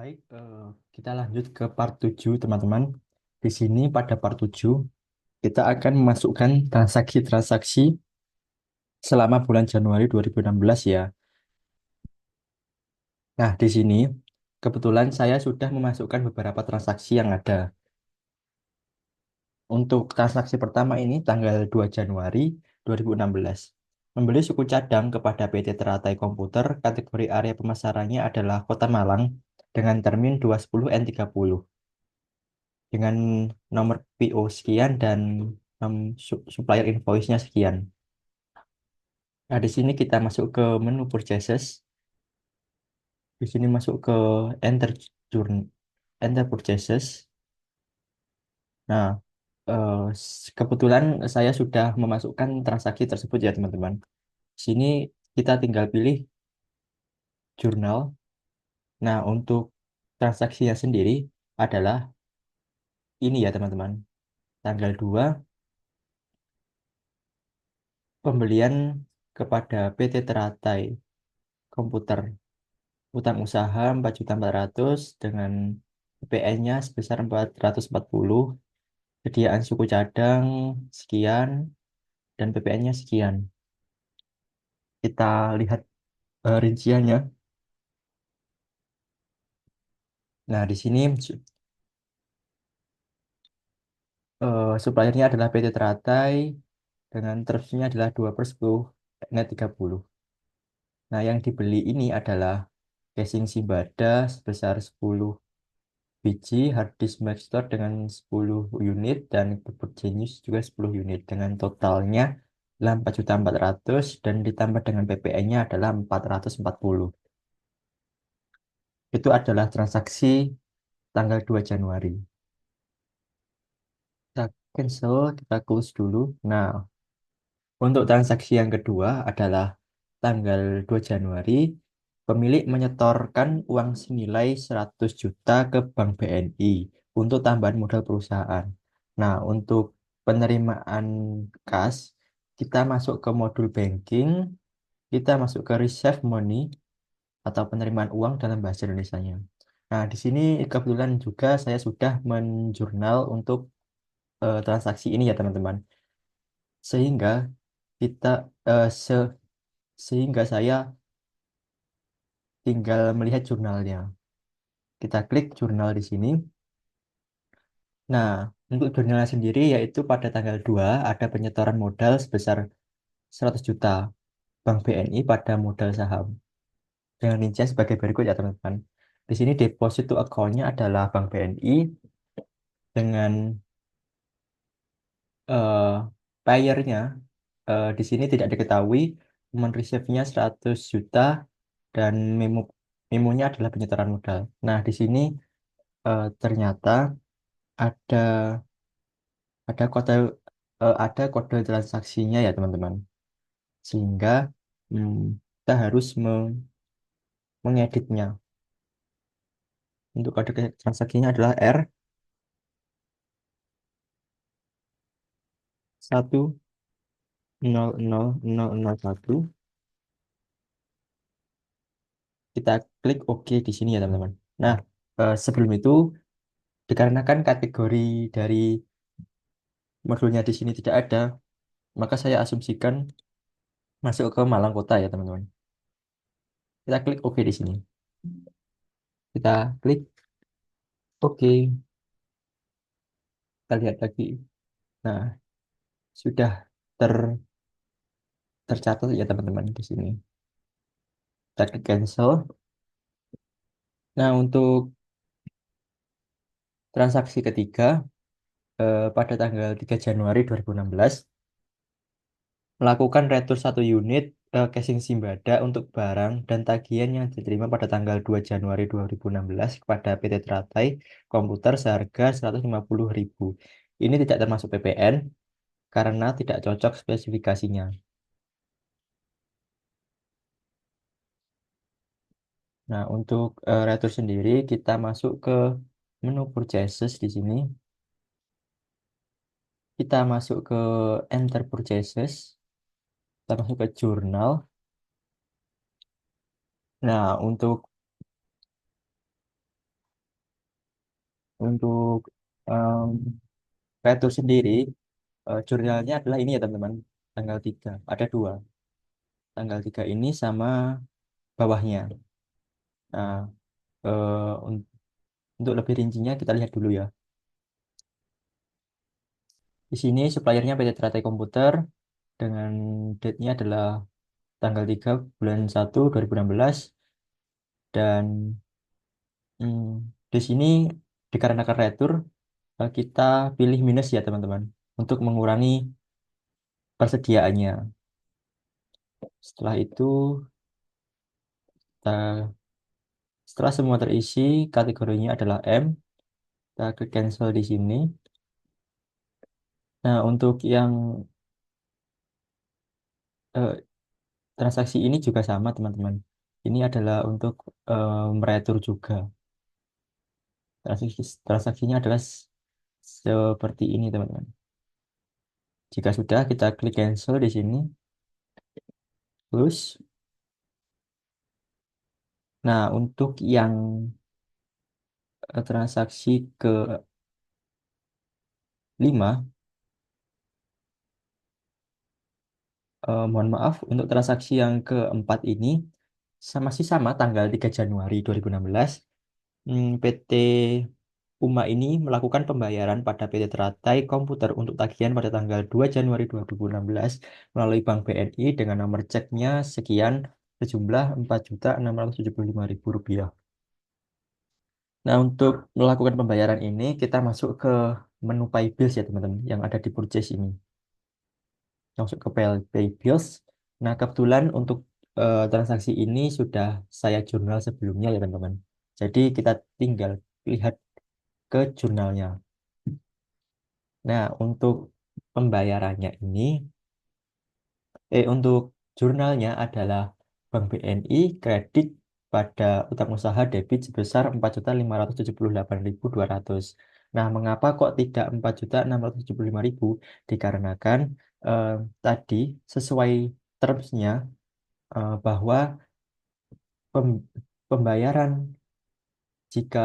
Baik, kita lanjut ke part 7, teman-teman. Di sini pada part 7 kita akan memasukkan transaksi-transaksi selama bulan Januari 2016 ya. Nah, di sini kebetulan saya sudah memasukkan beberapa transaksi yang ada. Untuk transaksi pertama ini tanggal 2 Januari 2016. Membeli suku cadang kepada PT Teratai Komputer, kategori area pemasarannya adalah Kota Malang dengan termin 210N30. Dengan nomor PO sekian dan supplier invoice-nya sekian. Nah, di sini kita masuk ke menu purchases. Di sini masuk ke enter enter purchases. Nah, kebetulan saya sudah memasukkan transaksi tersebut ya, teman-teman. Di sini kita tinggal pilih jurnal. Nah, untuk transaksinya sendiri adalah ini ya, teman-teman. Tanggal 2 pembelian kepada PT Teratai Komputer. Utang usaha 4.400.000 dengan PPN-nya sebesar 440, sediaan suku cadang sekian, dan PPN-nya sekian. Kita lihat rinciannya. Nah, di sini suppliernya adalah PT Teratai dengan terusnya adalah 2/10 net 30. Nah, yang dibeli ini adalah casing Simbada sebesar 10 biji, hard disk Maxtor dengan 10 unit, dan keyboard Genius juga 10 unit. Dengan totalnya adalah 4.400.000 dan ditambah dengan PPN-nya adalah 440. Itu adalah transaksi tanggal 2 Januari. Kita cancel, kita close dulu. Nah, untuk transaksi yang kedua adalah tanggal 2 Januari, pemilik menyetorkan uang senilai 100 juta ke Bank BNI untuk tambahan modal perusahaan. Nah, untuk penerimaan kas, kita masuk ke modul banking, kita masuk ke receive money atau penerimaan uang dalam bahasa Indonesianya. Nah, di sini kebetulan juga saya sudah menjurnal untuk transaksi ini ya, teman-teman. Sehingga kita eh, se sehingga saya tinggal melihat jurnalnya. Kita klik jurnal di sini. Nah, untuk jurnalnya sendiri yaitu pada tanggal 2 ada penyetoran modal sebesar 100 juta Bank BNI pada modal saham. Dengan rincian sebagai berikut ya, teman-teman. Di sini deposit to account-nya adalah Bank BNI dengan eh payer-nya di sini tidak diketahui, cuman receive-nya 100 juta dan memonya adalah penyetoran modal. Nah, di sini ternyata ada ada kode ada kode transaksinya ya, teman-teman. Sehingga hmm, kita harus mengeditnya. Untuk kode transaksinya adalah R100001. Kita klik OK di sini ya, teman-teman. Nah, sebelum itu dikarenakan kategori dari modulnya di sini tidak ada, maka saya asumsikan masuk ke Malang Kota ya, teman-teman. Kita klik OK di sini. Kita klik OK. Kita lihat lagi. Nah, sudah ter tercatat ya, teman-teman, di sini. Kita klik cancel. Nah, untuk transaksi ketiga pada tanggal 3 Januari 2016 melakukan retur satu unit casing Simbada untuk barang dan tagihan yang diterima pada tanggal 2 Januari 2016 kepada PT Teratai Komputer seharga 150.000. Ini tidak termasuk PPN karena tidak cocok spesifikasinya. Nah, untuk retur sendiri kita masuk ke menu purchases di sini. Kita masuk ke enter purchases. Kita masuk ke jurnal. Nah, untuk Untuk em, retur sendiri, jurnalnya adalah ini ya teman-teman, tanggal 3. Ada dua, tanggal 3 ini sama bawahnya. Nah, eh, un- untuk lebih rincinya kita lihat dulu ya. Di sini suppliernya PT Teratai Komputer dengan date-nya adalah tanggal 3 bulan 1 2016 dan hmm, di sini dikarenakan retur kita pilih minus ya teman-teman untuk mengurangi persediaannya. Setelah itu kita- setelah semua terisi kategorinya adalah M, kita klik cancel di sini. Nah, untuk yang eh, transaksi ini juga sama teman-teman. Ini adalah untuk meretur juga. Transaksinya adalah seperti ini teman-teman. Jika sudah kita klik cancel di sini. Terus, nah untuk yang transaksi ke-5, mohon maaf untuk transaksi yang keempat ini sama tanggal 3 Januari 2016. PT UMA ini melakukan pembayaran pada PT Teratai Komputer untuk tagihan pada tanggal 2 Januari 2016 melalui Bank BNI dengan nomor ceknya sekian sejumlah Rp4.675.000. Nah, untuk melakukan pembayaran ini kita masuk ke menu Pay Bills ya teman-teman yang ada di purchase ini. Masuk ke Pay Bills. Nah, kebetulan untuk transaksi ini sudah saya jurnal sebelumnya ya teman-teman. Jadi kita tinggal lihat ke jurnalnya. Nah, untuk pembayarannya ini, untuk jurnalnya adalah Bank BNI kredit pada utang usaha debit sebesar 4.578.200. Nah, mengapa kok tidak 4.675.000? Dikarenakan eh, tadi sesuai termsnya bahwa pem- pembayaran jika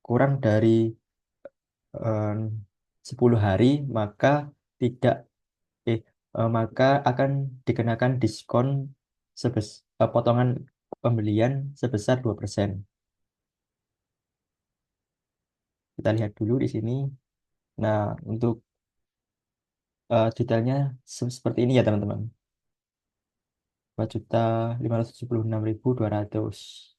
kurang dari eh, 10 hari maka tidak eh, maka akan dikenakan diskon potongan pembelian sebesar 2%. Kita lihat dulu di sini. Nah, untuk detailnya seperti ini ya teman-teman. 4.576.200.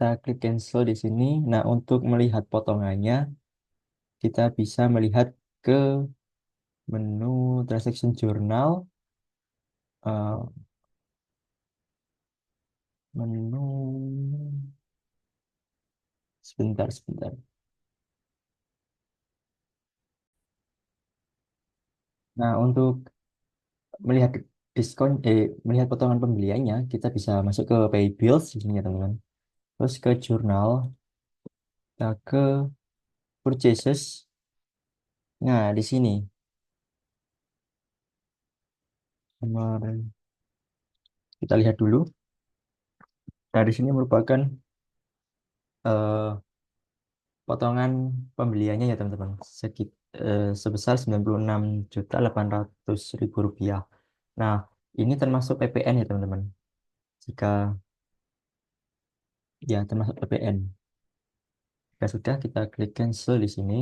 Kita klik cancel di sini. Nah, untuk melihat potongannya, kita bisa melihat ke menu transaction journal, eh, menu sebentar. Nah, untuk melihat melihat potongan pembeliannya, kita bisa masuk ke Pay Bills di sini ya teman-teman. Terus ke jurnal, kita ke Purchases. Nah, di sini nomor kita lihat dulu. Nah, di sini merupakan eh, potongan pembeliannya ya teman-teman. Sebesar 96.800.000 rupiah. Nah, ini termasuk PPN ya teman-teman. Jika ya termasuk PPN. Jika sudah kita klik cancel di sini,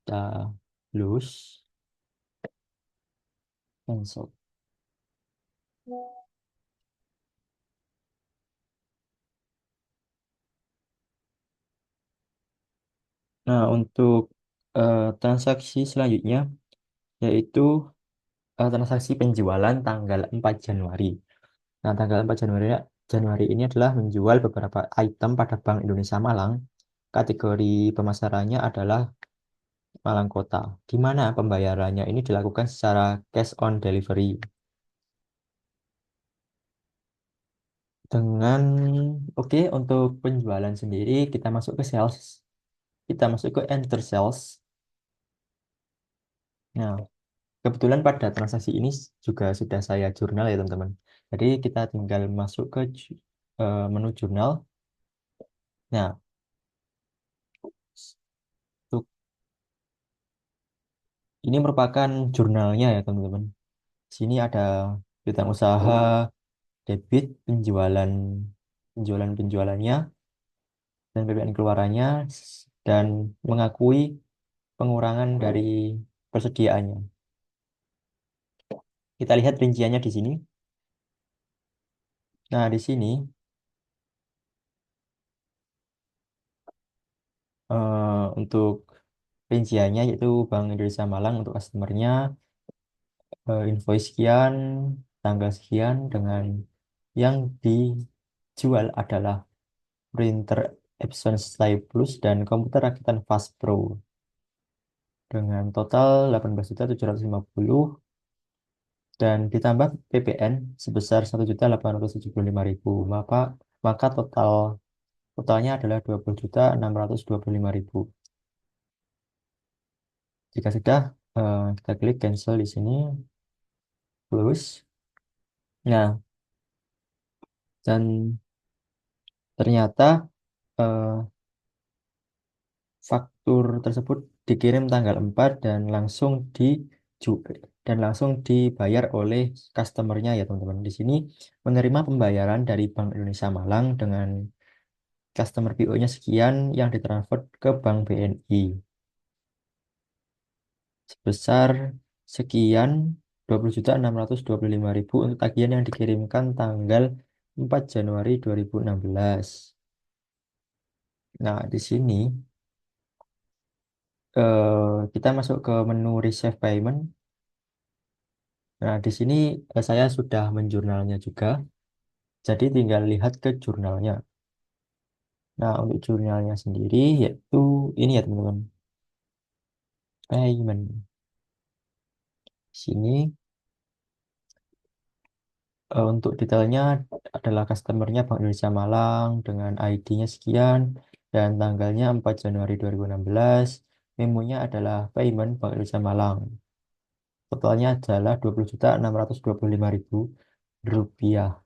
kita lose cancel. Nah, untuk transaksi selanjutnya yaitu transaksi penjualan tanggal 4 Januari. Nah, tanggal 4 Januari Januari ini adalah menjual beberapa item pada Bank Indonesia Malang. Kategori pemasarannya adalah Malang Kota, di mana pembayarannya ini dilakukan secara cash on delivery. Dengan oke untuk penjualan sendiri kita masuk ke sales, kita masuk ke enter sales. Nah, kebetulan pada transaksi ini juga sudah saya jurnal ya teman-teman. Jadi kita tinggal masuk ke menu jurnal. Nah, untuk ini merupakan jurnalnya ya teman-teman. Sini ada piutang usaha, debit, penjualannya, dan PPN keluarannya, dan mengakui pengurangan dari persediaannya. Kita lihat rinciannya di sini. Nah, di sini untuk rinciannya yaitu Bank Indonesia Malang untuk customernya, invoice sekian, tanggal sekian, dengan yang dijual adalah printer Epson Stylus dan komputer rakitan Fast Pro dengan total 18.750 dan ditambah PPN sebesar 1.875.000, maka totalnya adalah 20.625.000. Jika sudah, kita klik cancel di sini, close. Nah, dan ternyata eh, faktur tersebut dikirim tanggal 4 dan langsung dibayar oleh customernya ya teman-teman. Di sini menerima pembayaran dari Bank Indonesia Malang dengan customer PO-nya sekian yang ditransfer ke Bank BNI sebesar sekian 20.625.000 untuk tagihan yang dikirimkan tanggal 4 Januari 2016. Nah, di sini kita masuk ke menu Receive Payment. Nah, di sini saya sudah menjurnalnya juga, jadi tinggal lihat ke jurnalnya. Nah, untuk jurnalnya sendiri yaitu ini ya teman-teman, payment. Sini untuk detailnya adalah customernya Bank Indonesia Malang dengan ID-nya sekian dan tanggalnya 4 Januari 2016. Memonya adalah payment Bank Indonesia Malang. Totalnya adalah 20.625.000 rupiah.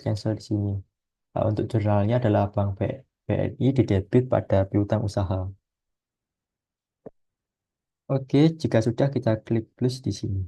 Cancel di sini. Nah, untuk jurnalnya adalah Bank BNI didebit pada piutang usaha. Oke, jika sudah kita klik plus di sini.